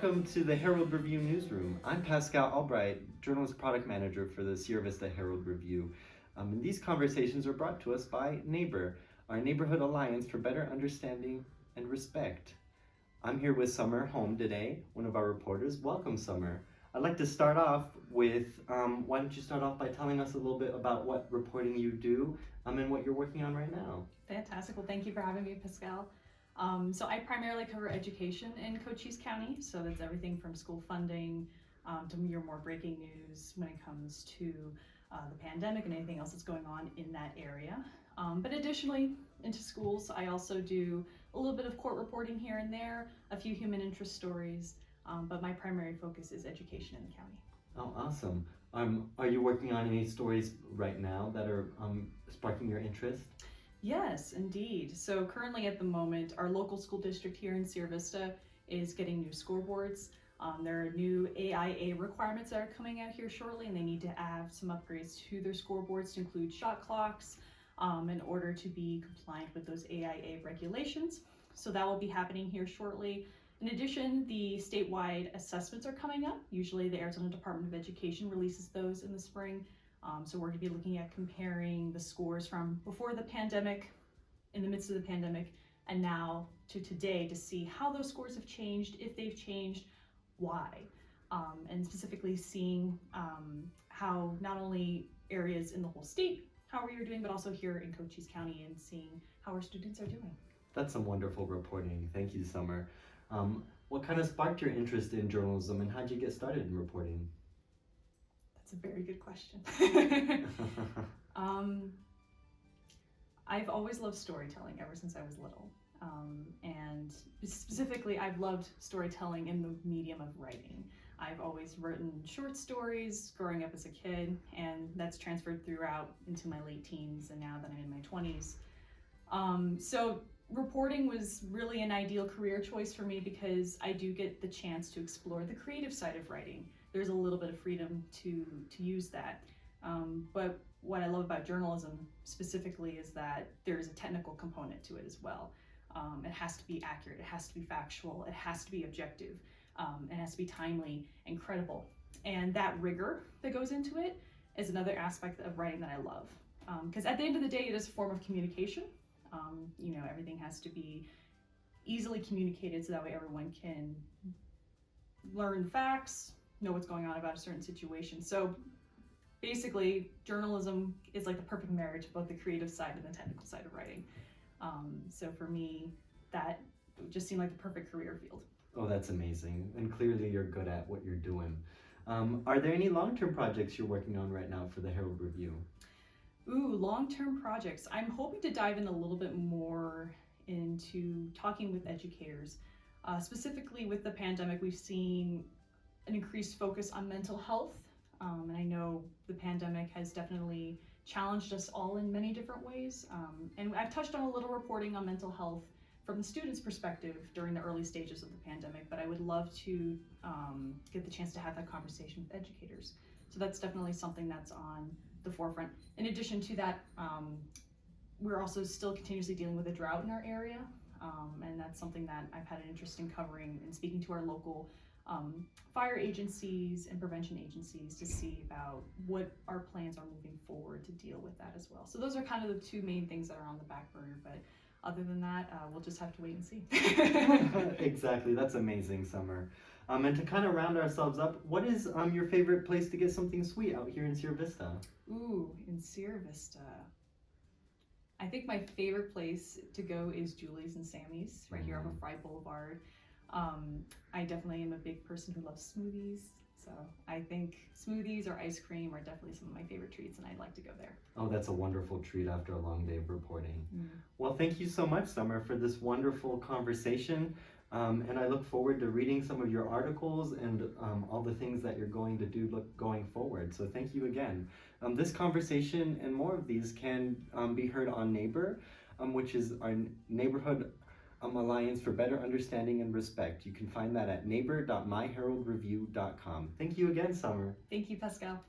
welcome to the Herald Review Newsroom. I'm Pascal Albright, Journalist Product Manager for the Sierra Vista Herald Review. And these conversations are brought to us by Neighbor, our neighborhood alliance for better understanding and respect. I'm here with Summer Home today, one of our reporters. Welcome, Summer. I'd like to start off with, why don't you start off by telling us a little bit about what reporting you do and what you're working on right now. Fantastic. Well, thank you for having me, Pascal. So I primarily cover education in Cochise County. So that's everything from school funding to your more breaking news when it comes to the pandemic and anything else that's going on in that area. But additionally, into schools, I also do a little bit of court reporting here and there, a few human interest stories, but my primary focus is education in the county. Oh, awesome. Are you working on any stories right now that are sparking your interest? Yes, indeed. So currently at the moment, our local school district here in Sierra Vista is getting new scoreboards. There are new AIA requirements that are coming out here shortly, and they need to have some upgrades to their scoreboards to include shot clocks in order to be compliant with those AIA regulations. So that will be happening here shortly. In addition, the statewide assessments are coming up. Usually the Arizona Department of Education releases those in the spring. So we're going to be looking at comparing the scores from before the pandemic, in the midst of the pandemic, and now to today to see how those scores have changed, if they've changed, why, and specifically seeing how not only areas in the whole state, how we are doing, but also here in Cochise County and seeing how our students are doing. That's some wonderful reporting. Thank you, Summer. What kind of sparked your interest in journalism and how'd you get started in reporting? That's a very good question. I've always loved storytelling ever since I was little. And specifically, I've loved storytelling in the medium of writing. I've always written short stories growing up as a kid, and that's transferred throughout into my late teens and now that I'm in my 20s. So reporting was really an ideal career choice for me because I do get the chance to explore the creative side of writing. There's a little bit of freedom to use that. But what I love about journalism specifically is that there's a technical component to it as well. It has to be accurate, it has to be factual, it has to be objective, it has to be timely and credible. And that rigor that goes into it is another aspect of writing that I love. Because at the end of the day, it is a form of communication. Everything has to be easily communicated so that way everyone can learn facts, know what's going on about a certain situation. So basically, journalism is like the perfect marriage of both the creative side and the technical side of writing. So for me, that just seemed like the perfect career field. Oh, that's amazing. And clearly you're good at what you're doing. Are there any long-term projects you're working on right now for the Herald Review? Ooh, long-term projects. I'm hoping to dive in a little bit more into talking with educators. Specifically with the pandemic, we've seen an increased focus on mental health. And I know the pandemic has definitely challenged us all in many different ways. And I've touched on a little reporting on mental health from the students' perspective during the early stages of the pandemic, but I would love to get the chance to have that conversation with educators. So that's definitely something that's on the forefront. In addition to that, we're also still continuously dealing with a drought in our area. And that's something that I've had an interest in covering and speaking to our local fire agencies and prevention agencies to see about what our plans are moving forward to deal with that as well. So those are kind of the two main things that are on the back burner, but other than that, we'll just have to wait and see. Exactly, that's amazing, Summer. And to kind of round ourselves up, what is your favorite place to get something sweet out here in Sierra Vista? Ooh, in Sierra Vista. I think my favorite place to go is Julie's and Sammy's right here on the Fry Boulevard. I definitely am a big person who loves smoothies, so I think smoothies or ice cream are definitely some of my favorite treats, and I'd like to go there. Oh, that's a wonderful treat after a long day of reporting. Well, thank you so much, Summer, for this wonderful conversation, and I look forward to reading some of your articles and all the things that you're going to do going forward, so thank you again. This conversation and more of these can be heard on Neighbor, which is our neighborhood alliance for better understanding and respect. You can find that at neighbor.myheraldreview.com. Thank you again, Summer. Thank you, Pascal.